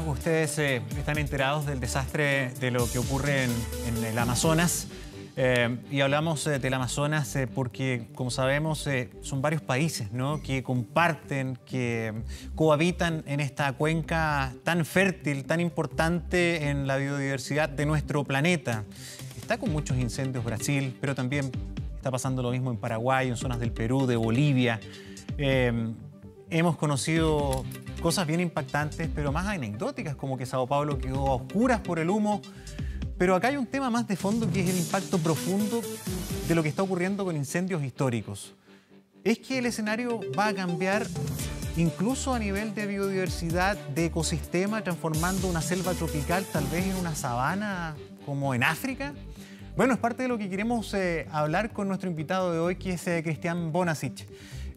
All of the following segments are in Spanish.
Ustedes están enterados del desastre de lo que ocurre en el Amazonas y hablamos del Amazonas porque, como sabemos, son varios países, ¿no?, que comparten, que cohabitan en esta cuenca tan fértil, tan importante en la biodiversidad de nuestro planeta. Está con muchos incendios Brasil, pero también está pasando lo mismo en Paraguay, en zonas del Perú, de Bolivia. Hemos conocido cosas bien impactantes, pero más anecdóticas, como que Sao Paulo quedó a oscuras por el humo. Pero acá hay un tema más de fondo, que es el impacto profundo de lo que está ocurriendo con incendios históricos. Es que el escenario va a cambiar incluso a nivel de biodiversidad, de ecosistema, transformando una selva tropical tal vez en una sabana como en África. Bueno, es parte de lo que queremos hablar con nuestro invitado de hoy, que es Cristian Bonacic.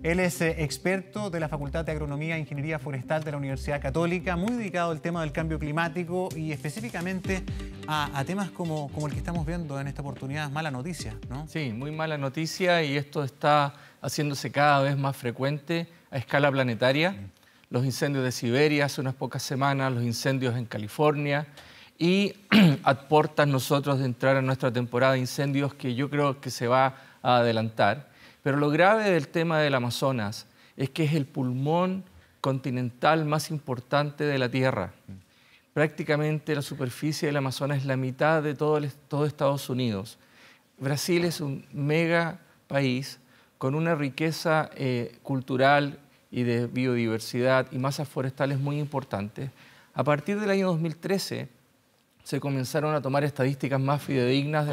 Él es experto de la Facultad de Agronomía e Ingeniería Forestal de la Universidad Católica, muy dedicado al tema del cambio climático y específicamente a temas como el que estamos viendo en esta oportunidad. Mala noticia, ¿no? Sí, muy mala noticia, y esto está haciéndose cada vez más frecuente a escala planetaria. Los incendios de Siberia hace unas pocas semanas, los incendios en California, y a puertas nosotros de entrar a nuestra temporada de incendios, que yo creo que se va a adelantar. Pero lo grave del tema del Amazonas es que es el pulmón continental más importante de la Tierra. Prácticamente la superficie del Amazonas es la mitad de todo Estados Unidos. Brasil es un mega país con una riqueza cultural y de biodiversidad y masas forestales muy importantes. A partir del año 2013 se comenzaron a tomar estadísticas más fidedignas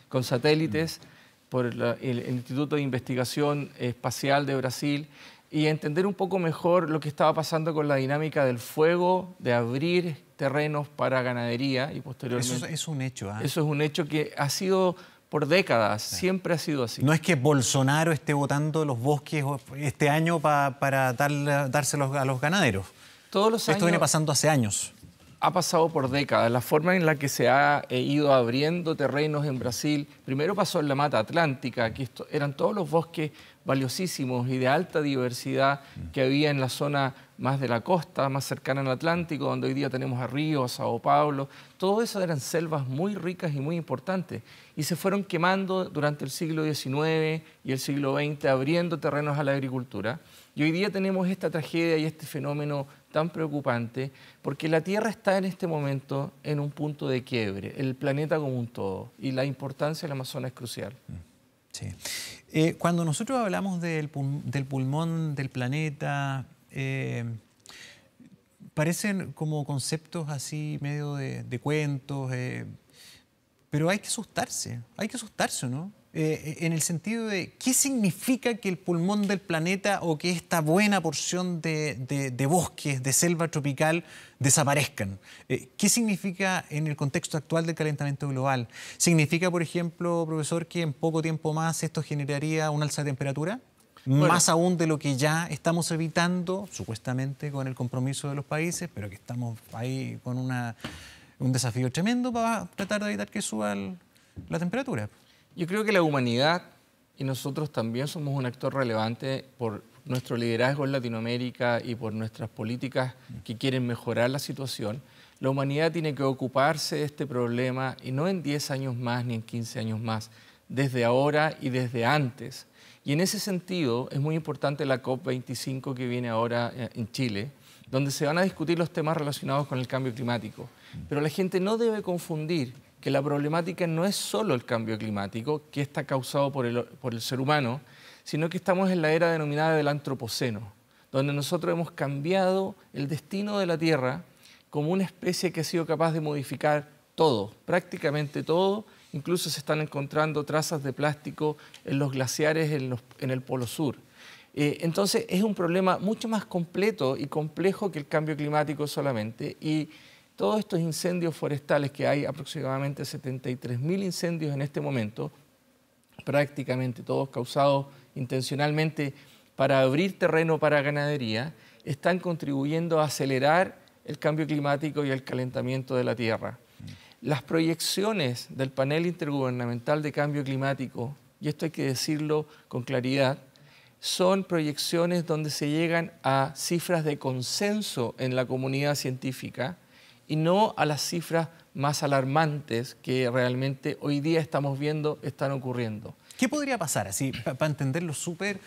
con satélites por el Instituto de Investigación Espacial de Brasil, y entender un poco mejor lo que estaba pasando con la dinámica del fuego, de abrir terrenos para ganadería y posteriormente... Eso es un hecho, ¿eh? Eso es un hecho que ha sido por décadas, siempre ha sido así. No es que Bolsonaro esté botando los bosques este año para dárselos a los ganaderos. Todos los años... Esto viene pasando hace años. Ha pasado por décadas. La forma en la que se ha ido abriendo terrenos en Brasil, primero pasó en la Mata Atlántica, que eran todos los bosques valiosísimos y de alta diversidad que había en la zona más de la costa, más cercana al Atlántico, donde hoy día tenemos a Río, a Sao Paulo. Todo eso eran selvas muy ricas y muy importantes, y se fueron quemando durante el siglo XIX y el siglo XX, abriendo terrenos a la agricultura. Y hoy día tenemos esta tragedia y este fenómeno tan preocupante, porque la Tierra está en este momento en un punto de quiebre, el planeta como un todo, y la importancia del Amazonas es crucial. Sí. Cuando nosotros hablamos del pulmón del planeta, parecen como conceptos así medio de cuentos, pero hay que asustarse, ¿no? En el sentido de qué significa que el pulmón del planeta o que esta buena porción de bosques, de selva tropical, desaparezcan. ¿Qué significa en el contexto actual del calentamiento global? ¿Significa, por ejemplo, profesor, que en poco tiempo más esto generaría un alza de temperatura? Bueno, más aún de lo que ya estamos evitando, supuestamente con el compromiso de los países, pero que estamos ahí con un desafío tremendo para tratar de evitar que suba la temperatura. Yo creo que la humanidad, y nosotros también somos un actor relevante por nuestro liderazgo en Latinoamérica y por nuestras políticas que quieren mejorar la situación. La humanidad tiene que ocuparse de este problema, y no en 10 años más ni en 15 años más, desde ahora y desde antes. Y en ese sentido es muy importante la COP25 que viene ahora en Chile, donde se van a discutir los temas relacionados con el cambio climático. Pero la gente no debe confundir que la problemática no es solo el cambio climático, que está causado por el ser humano, sino que estamos en la era denominada del antropoceno, donde nosotros hemos cambiado el destino de la Tierra como una especie que ha sido capaz de modificar todo, prácticamente todo. Incluso se están encontrando trazas de plástico en los glaciares en el Polo Sur. Entonces es un problema mucho más completo y complejo que el cambio climático solamente, y todos estos incendios forestales, que hay aproximadamente 73.000 incendios en este momento, prácticamente todos causados intencionalmente para abrir terreno para ganadería, están contribuyendo a acelerar el cambio climático y el calentamiento de la Tierra. Las proyecciones del Panel Intergubernamental de Cambio Climático, y esto hay que decirlo con claridad, son proyecciones donde se llegan a cifras de consenso en la comunidad científica y no a las cifras más alarmantes que realmente hoy día estamos viendo están ocurriendo. ¿Qué podría pasar, así, para entenderlo súper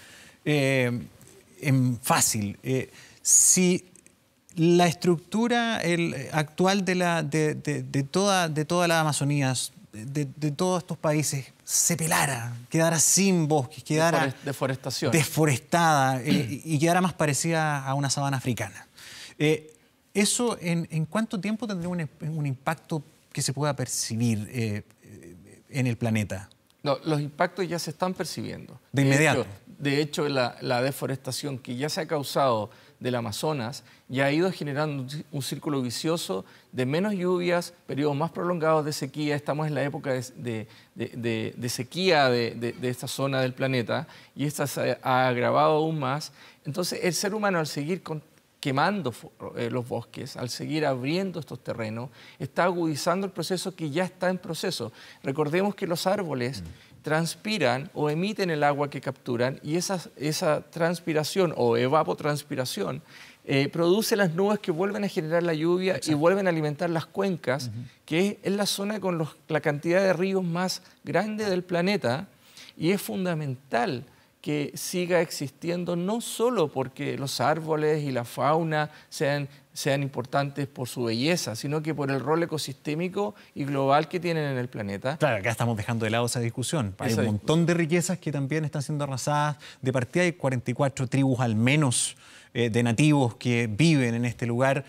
fácil? Si la estructura actual de toda la Amazonía, de todos estos países, se pelara, quedara sin bosques, quedara deforestada y quedara más parecida a una sabana africana. ¿Eso en cuánto tiempo tendría un impacto que se pueda percibir en el planeta? No, los impactos ya se están percibiendo. De inmediato. De hecho, la deforestación que ya se ha causado del Amazonas ya ha ido generando un círculo vicioso de menos lluvias, periodos más prolongados de sequía. Estamos en la época de sequía de esta zona del planeta y esta se ha agravado aún más. Entonces, el ser humano, al seguir quemando los bosques, al seguir abriendo estos terrenos, está agudizando el proceso que ya está en proceso. Recordemos que los árboles transpiran o emiten el agua que capturan y esa transpiración o evapotranspiración produce las nubes que vuelven a generar la lluvia. Exacto. Y vuelven a alimentar las cuencas, que es la zona con la cantidad de ríos más grande del planeta, y es fundamental que siga existiendo, no solo porque los árboles y la fauna sean importantes por su belleza, sino que por el rol ecosistémico y global que tienen en el planeta. Claro, acá estamos dejando de lado esa discusión. Hay un montón de riquezas que también están siendo arrasadas. De partida hay 44 tribus al menos de nativos que viven en este lugar.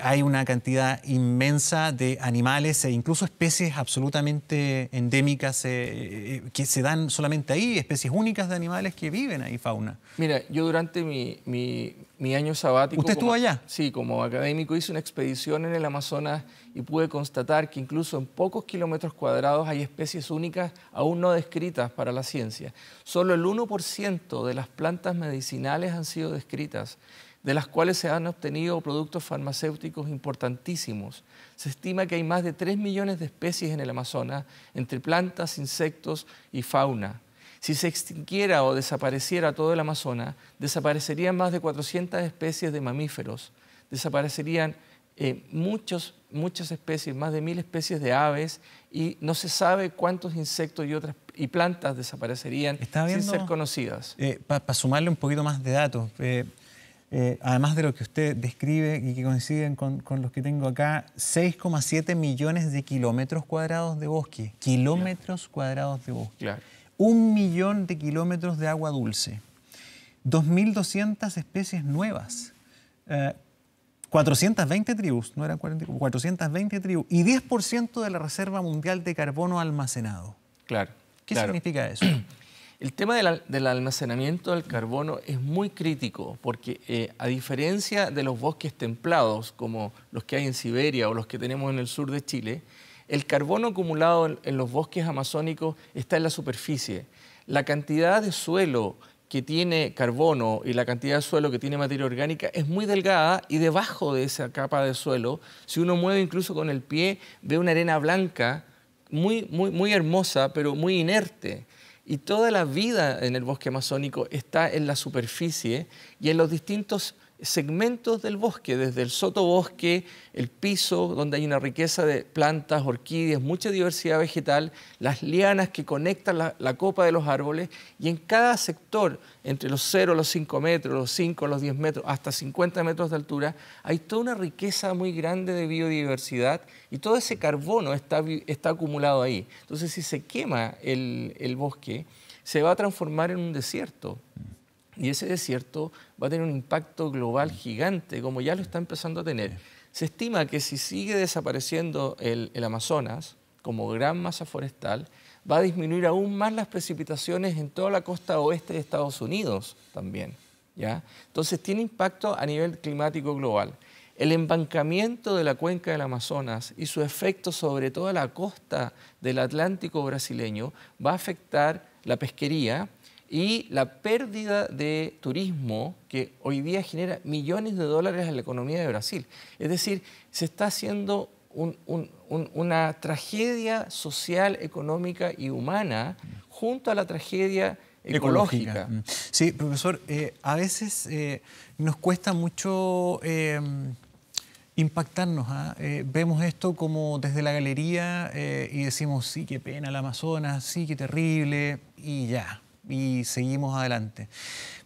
Hay una cantidad inmensa de animales e incluso especies absolutamente endémicas que se dan solamente ahí, especies únicas de animales que viven ahí, fauna. Mira, yo durante mi año sabático... ¿Usted estuvo allá? Sí, como académico hice una expedición en el Amazonas y pude constatar que incluso en pocos kilómetros cuadrados hay especies únicas aún no descritas para la ciencia. Solo el 1% de las plantas medicinales han sido descritas, de las cuales se han obtenido productos farmacéuticos importantísimos. Se estima que hay más de 3 millones de especies en el Amazonas, entre plantas, insectos y fauna. Si se extinguiera o desapareciera todo el Amazonas, desaparecerían más de 400 especies de mamíferos, desaparecerían muchas especies, más de 1000 especies de aves, y no se sabe cuántos insectos y plantas desaparecerían sin ser conocidas. Para sumarle un poquito más de datos, además de lo que usted describe y que coinciden con los que tengo acá, 6,7 millones de kilómetros cuadrados de bosque. Kilómetros cuadrados de bosque. Claro. 1 millón de kilómetros de agua dulce, 2.200 especies nuevas, 420 tribus, no eran 40, 420 tribus, y 10% de la Reserva Mundial de Carbono almacenado. Claro. ¿Qué significa eso? El tema del almacenamiento del carbono es muy crítico porque a diferencia de los bosques templados, como los que hay en Siberia o los que tenemos en el sur de Chile, el carbono acumulado en los bosques amazónicos está en la superficie. La cantidad de suelo que tiene carbono y la cantidad de suelo que tiene materia orgánica es muy delgada, y debajo de esa capa de suelo, si uno mueve incluso con el pie, ve una arena blanca muy hermosa, pero muy inerte. Y toda la vida en el bosque amazónico está en la superficie y en los distintos segmentos del bosque, desde el sotobosque, el piso, donde hay una riqueza de plantas, orquídeas, mucha diversidad vegetal, las lianas que conectan la copa de los árboles, y en cada sector, entre los 0 a los 5 metros, los 5 a los 10 metros, hasta 50 metros de altura, hay toda una riqueza muy grande de biodiversidad, y todo ese carbono está acumulado ahí. Entonces, si se quema el bosque, se va a transformar en un desierto. Y ese desierto va a tener un impacto global gigante, como ya lo está empezando a tener. Se estima que si sigue desapareciendo el Amazonas como gran masa forestal, va a disminuir aún más las precipitaciones en toda la costa oeste de Estados Unidos también, ¿ya? Entonces tiene impacto a nivel climático global. El embancamiento de la cuenca del Amazonas y su efecto sobre toda la costa del Atlántico brasileño va a afectar la pesquería y la pérdida de turismo que hoy día genera millones de dólares en la economía de Brasil. Es decir, se está haciendo una tragedia social, económica y humana junto a la tragedia ecológica. Sí, profesor, a veces nos cuesta mucho impactarnos. Vemos esto como desde la galería y decimos, sí, qué pena el Amazonas, sí, qué terrible, y ya, y seguimos adelante.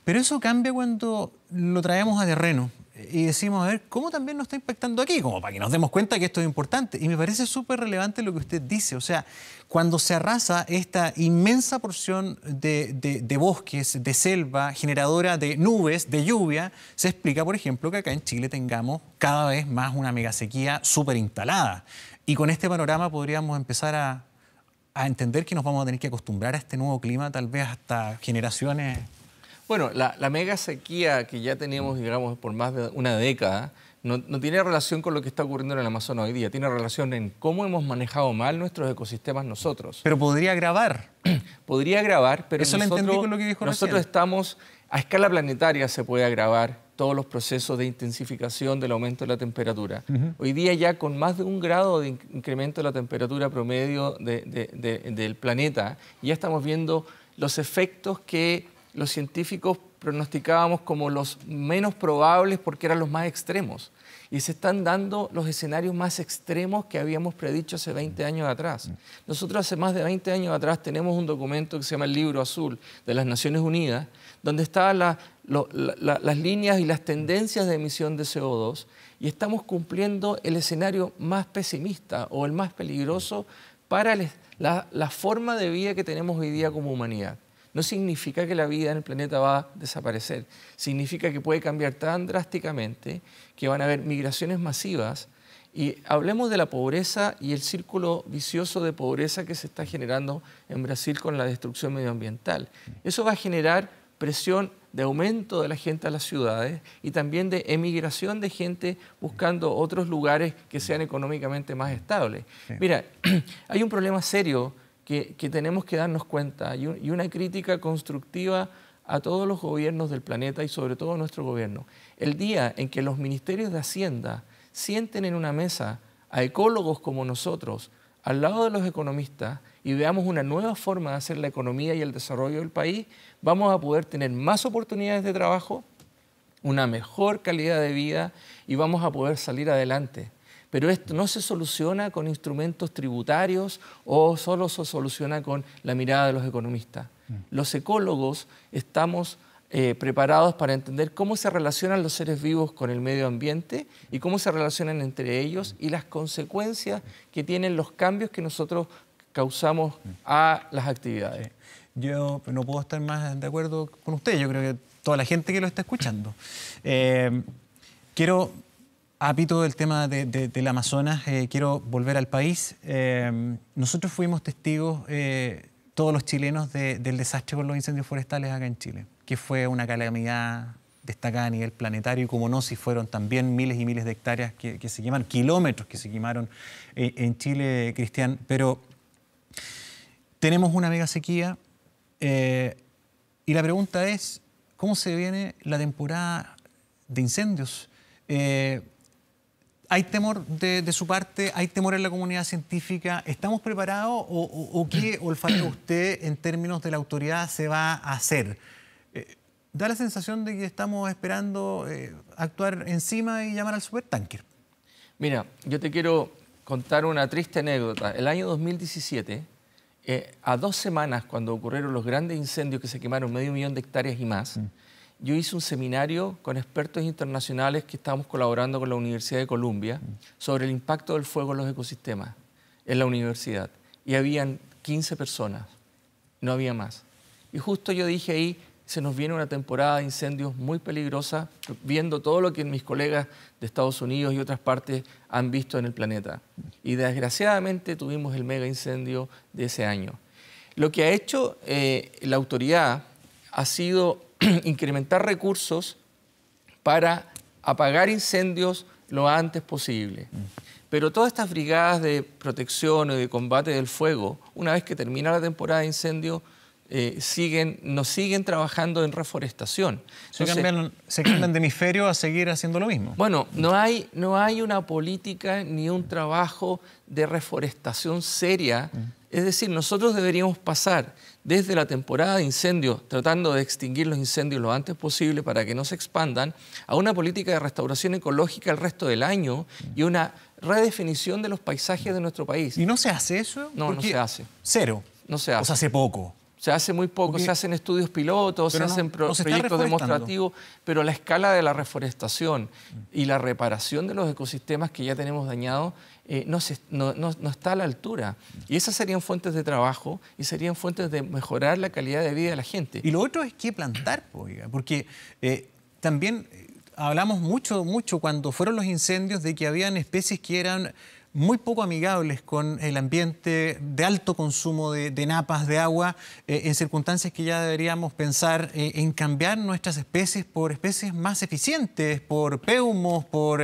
Pero eso cambia cuando lo traemos a terreno y decimos, a ver, ¿cómo también nos está impactando aquí? Como para que nos demos cuenta que esto es importante. Y me parece súper relevante lo que usted dice. O sea, cuando se arrasa esta inmensa porción de bosques, de selva, generadora de nubes, de lluvia, se explica, por ejemplo, que acá en Chile tengamos cada vez más una megasequía súper instalada. Y con este panorama podríamos empezar a entender que nos vamos a tener que acostumbrar a este nuevo clima, tal vez hasta generaciones. Bueno, la mega sequía que ya teníamos, digamos, por más de una década, no tiene relación con lo que está ocurriendo en el Amazonas hoy día, tiene relación en cómo hemos manejado mal nuestros ecosistemas nosotros. Pero podría agravar. Podría agravar, pero eso nosotros, lo entendí con lo que dijo nosotros recién. Estamos, a escala planetaria se puede agravar todos los procesos de intensificación del aumento de la temperatura. Hoy día ya con más de 1 grado de incremento de la temperatura promedio del planeta, ya estamos viendo los efectos que los científicos pronosticábamos como los menos probables porque eran los más extremos. Y se están dando los escenarios más extremos que habíamos predicho hace 20 años atrás. Nosotros hace más de 20 años atrás tenemos un documento que se llama el Libro Azul de las Naciones Unidas, donde estaban las líneas y las tendencias de emisión de CO2, y estamos cumpliendo el escenario más pesimista o el más peligroso para la forma de vida que tenemos hoy día como humanidad. No significa que la vida en el planeta va a desaparecer, significa que puede cambiar tan drásticamente que van a haber migraciones masivas. Y hablemos de la pobreza y el círculo vicioso de pobreza que se está generando en Brasil con la destrucción medioambiental. Eso va a generar presión de aumento de la gente a las ciudades y también de emigración de gente buscando otros lugares que sean económicamente más estables. Sí. Mira, hay un problema serio que tenemos que darnos cuenta y una crítica constructiva a todos los gobiernos del planeta y sobre todo a nuestro gobierno. El día en que los ministerios de Hacienda sienten en una mesa a ecólogos como nosotros al lado de los economistas y veamos una nueva forma de hacer la economía y el desarrollo del país, vamos a poder tener más oportunidades de trabajo, una mejor calidad de vida y vamos a poder salir adelante. Pero esto no se soluciona con instrumentos tributarios o solo se soluciona con la mirada de los economistas. Los ecólogos estamos preparados para entender cómo se relacionan los seres vivos con el medio ambiente y cómo se relacionan entre ellos y las consecuencias que tienen los cambios que nosotros causamos a las actividades. Sí. Yo no puedo estar más de acuerdo con usted, yo creo que toda la gente que lo está escuchando. Quiero... Apito del tema del Amazonas, quiero volver al país. Nosotros fuimos testigos, todos los chilenos, del desastre por los incendios forestales acá en Chile, que fue una calamidad destacada a nivel planetario y como no, si fueron también miles y miles de hectáreas que se quemaron, kilómetros que se quemaron en Chile, Cristian. Pero tenemos una mega sequía y la pregunta es, ¿cómo se viene la temporada de incendios? ¿Hay temor de su parte? ¿Hay temor en la comunidad científica? ¿Estamos preparados o qué olfatea usted en términos de la autoridad se va a hacer? Da la sensación de que estamos esperando actuar encima y llamar al supertanker. Mira, yo te quiero contar una triste anécdota. El año 2017, a 2 semanas cuando ocurrieron los grandes incendios que se quemaron 500.000 de hectáreas y más, yo hice un seminario con expertos internacionales que estábamos colaborando con la Universidad de Columbia sobre el impacto del fuego en los ecosistemas en la universidad. Y habían 15 personas, no había más. Y justo yo dije ahí, se nos viene una temporada de incendios muy peligrosa, viendo todo lo que mis colegas de Estados Unidos y otras partes han visto en el planeta. Y desgraciadamente tuvimos el mega incendio de ese año. Lo que ha hecho la autoridad ha sido incrementar recursos para apagar incendios lo antes posible. Pero todas estas brigadas de protección y de combate del fuego, una vez que termina la temporada de incendios, nos siguen trabajando en reforestación. Entonces, ¿se cambian de hemisferio a seguir haciendo lo mismo? Bueno, no hay una política ni un trabajo de reforestación seria Es decir, nosotros deberíamos pasar desde la temporada de incendios, tratando de extinguir los incendios lo antes posible para que no se expandan, a una política de restauración ecológica el resto del año y una redefinición de los paisajes de nuestro país. ¿Y no se hace eso? No, no se hace. Cero. No se hace. O sea, hace poco. Se hace muy poco, se hacen estudios pilotos, se hacen proyectos demostrativos, pero la escala de la reforestación y la reparación de los ecosistemas que ya tenemos dañados no está a la altura. Y esas serían fuentes de trabajo y serían fuentes de mejorar la calidad de vida de la gente. Y lo otro es que plantar, oiga, porque también hablamos mucho cuando fueron los incendios de que habían especies que eran muy poco amigables con el ambiente, de alto consumo de napas, de agua, en circunstancias que ya deberíamos pensar en cambiar nuestras especies por especies más eficientes, por peumos, por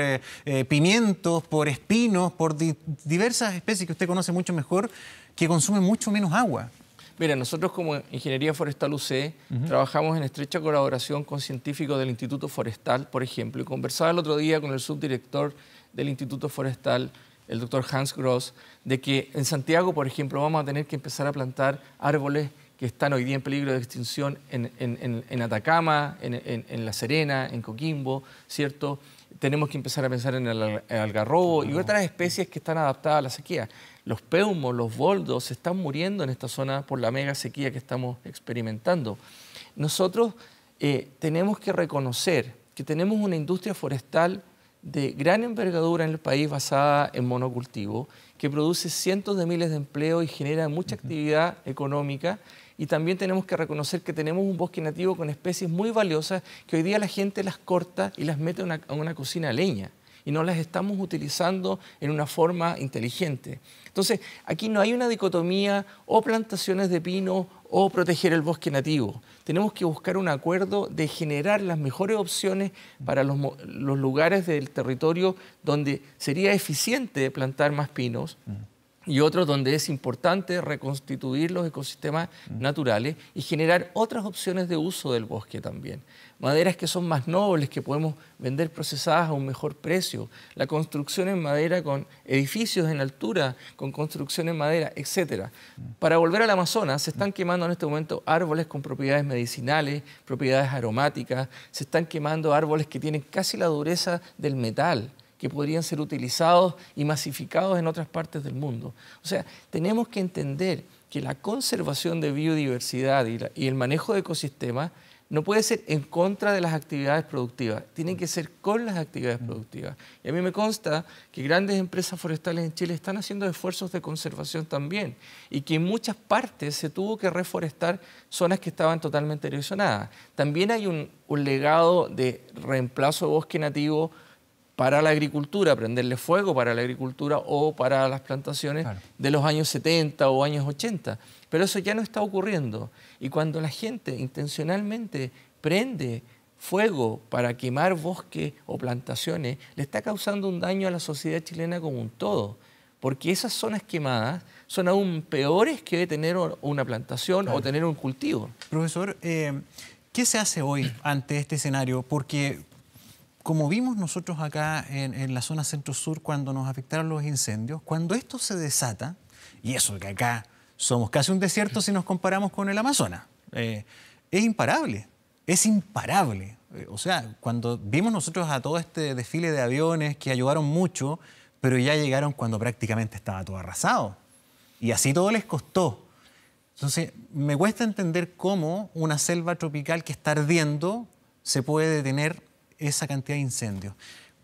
pimientos, por espinos, por diversas especies que usted conoce mucho mejor, que consumen mucho menos agua. Mira, nosotros como Ingeniería Forestal UC trabajamos en estrecha colaboración con científicos del Instituto Forestal, por ejemplo, y conversaba el otro día con el subdirector del Instituto Forestal, el doctor Hans Gross, de que en Santiago, por ejemplo, vamos a tener que empezar a plantar árboles que están hoy día en peligro de extinción en Atacama, en La Serena, en Coquimbo, ¿cierto? Tenemos que empezar a pensar en el algarrobo y otras especies que están adaptadas a la sequía. Los peumos, los boldos se están muriendo en esta zona por la mega sequía que estamos experimentando. Nosotros tenemos que reconocer que tenemos una industria forestal de gran envergadura en el país basada en monocultivo, que produce cientos de miles de empleos y genera mucha actividad económica. Y también tenemos que reconocer que tenemos un bosque nativo con especies muy valiosas que hoy día la gente las corta y las mete a una cocina a leña y no las estamos utilizando en una forma inteligente. Entonces, aquí no hay una dicotomía o plantaciones de pino o proteger el bosque nativo. Tenemos que buscar un acuerdo de generar las mejores opciones para los lugares del territorio donde sería eficiente plantar más pinos y otros donde es importante reconstituir los ecosistemas naturales y generar otras opciones de uso del bosque también. Maderas que son más nobles, que podemos vender procesadas a un mejor precio. La construcción en madera con edificios en altura, con construcción en madera, etc. Para volver al Amazonas, se están quemando en este momento árboles con propiedades medicinales, propiedades aromáticas, se están quemando árboles que tienen casi la dureza del metal, que podrían ser utilizados y masificados en otras partes del mundo. O sea, tenemos que entender que la conservación de biodiversidad y el manejo de ecosistemas no puede ser en contra de las actividades productivas, tiene que ser con las actividades productivas. Y a mí me consta que grandes empresas forestales en Chile están haciendo esfuerzos de conservación también y que en muchas partes se tuvo que reforestar zonas que estaban totalmente erosionadas. También hay un legado de reemplazo de bosque nativo para la agricultura, prenderle fuego para la agricultura o para las plantaciones de los años 70 o años 80. Pero eso ya no está ocurriendo. Y cuando la gente intencionalmente prende fuego para quemar bosque o plantaciones, le está causando un daño a la sociedad chilena como un todo. Porque esas zonas quemadas son aún peores que tener una plantación o tener un cultivo. Profesor, ¿qué se hace hoy ante este escenario? Porque como vimos nosotros acá en la zona centro-sur cuando nos afectaron los incendios, cuando esto se desata, y eso que acá somos casi un desierto si nos comparamos con el Amazonas, es imparable, es imparable. O sea, cuando vimos nosotros a todo este desfile de aviones que ayudaron mucho, pero ya llegaron cuando prácticamente estaba todo arrasado. Y así todo les costó. Entonces, me cuesta entender cómo una selva tropical que está ardiendo se puede detener esa cantidad de incendios.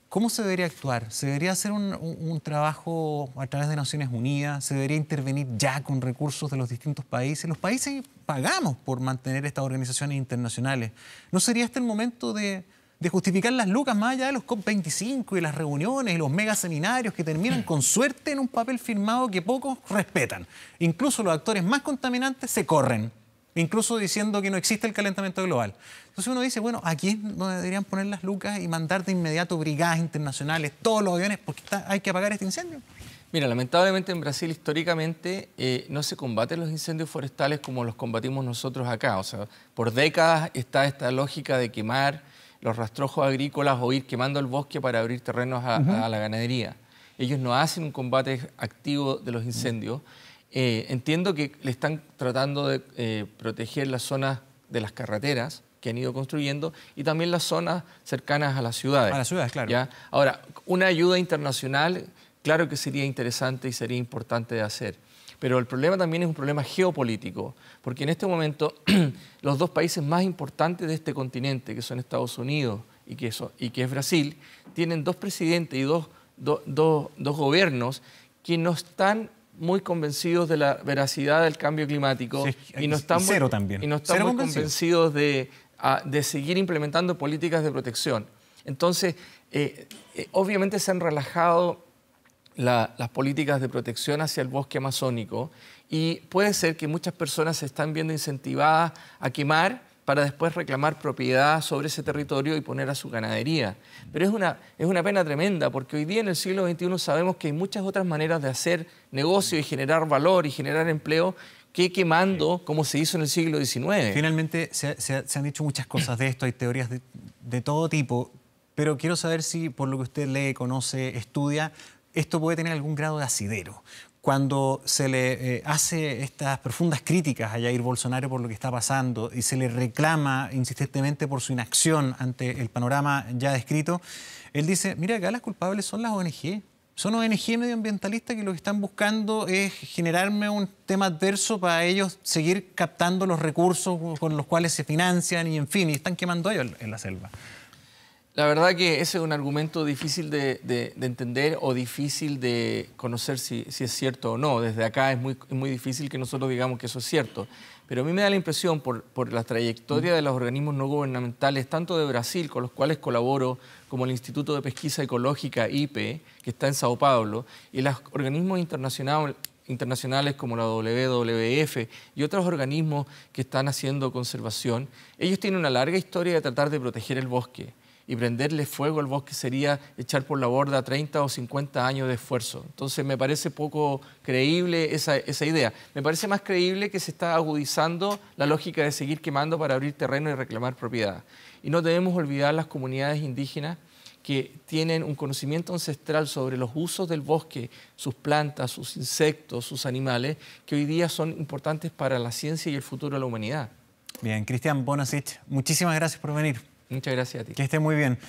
¿Cómo se debería actuar? ¿Se debería hacer un trabajo a través de Naciones Unidas? ¿Se debería intervenir ya con recursos de los distintos países? Los países pagamos por mantener estas organizaciones internacionales. ¿No sería este el momento de justificar las lucas más allá de los COP25 y las reuniones y los megaseminarios que terminan con suerte en un papel firmado que pocos respetan? Incluso los actores más contaminantes se corren, incluso diciendo que no existe el calentamiento global. Entonces uno dice, bueno, aquí es donde deberían poner las lucas y mandar de inmediato brigadas internacionales, todos los aviones, porque hay que apagar este incendio. Mira, lamentablemente en Brasil históricamente no se combaten los incendios forestales como los combatimos nosotros acá. O sea, por décadas está esta lógica de quemar los rastrojos agrícolas o ir quemando el bosque para abrir terrenos a la ganadería. Ellos no hacen un combate activo de los incendios. Entiendo que le están tratando de proteger las zonas de las carreteras que han ido construyendo y también las zonas cercanas a las ciudades. A las ciudades, claro. ¿Ya? Ahora, una ayuda internacional, claro que sería interesante y sería importante de hacer. Pero el problema también es un problema geopolítico, porque en este momento los dos países más importantes de este continente, que son Estados Unidos y que es Brasil, tienen dos presidentes y dos gobiernos que no están muy convencidos de la veracidad del cambio climático, sí, y no están cero también. Y no están muy convencidos de seguir implementando políticas de protección. Entonces, obviamente se han relajado las políticas de protección hacia el bosque amazónico y puede ser que muchas personas se están viendo incentivadas a quemar para después reclamar propiedad sobre ese territorio y poner a su ganadería. Pero es una pena tremenda, porque hoy día en el siglo XXI sabemos que hay muchas otras maneras de hacer negocio y generar valor y generar empleo que quemando, como se hizo en el siglo XIX. Finalmente se han dicho muchas cosas de esto, hay teorías de todo tipo, pero quiero saber si por lo que usted lee, conoce, estudia, esto puede tener algún grado de asidero. Cuando se le hace estas profundas críticas a Jair Bolsonaro por lo que está pasando y se le reclama insistentemente por su inacción ante el panorama ya descrito, él dice, mira, acá las culpables son las ONG. Son ONG medioambientalistas que lo que están buscando es generarme un tema adverso para ellos seguir captando los recursos con los cuales se financian y en fin, y están quemando ellos en la selva. La verdad que ese es un argumento difícil de entender o difícil de conocer si es cierto o no. Desde acá es muy difícil que nosotros digamos que eso es cierto. Pero a mí me da la impresión, por la trayectoria de los organismos no gubernamentales, tanto de Brasil, con los cuales colaboro, como el Instituto de Pesquisa Ecológica, IPE, que está en Sao Paulo, y los organismos internacionales como la WWF y otros organismos que están haciendo conservación, ellos tienen una larga historia de tratar de proteger el bosque. Y prenderle fuego al bosque sería echar por la borda 30 o 50 años de esfuerzo. Entonces me parece poco creíble esa idea. Me parece más creíble que se está agudizando la lógica de seguir quemando para abrir terreno y reclamar propiedad. Y no debemos olvidar las comunidades indígenas que tienen un conocimiento ancestral sobre los usos del bosque, sus plantas, sus insectos, sus animales, que hoy día son importantes para la ciencia y el futuro de la humanidad. Bien, Cristian Bonasich, muchísimas gracias por venir. Muchas gracias a ti. Que esté muy bien.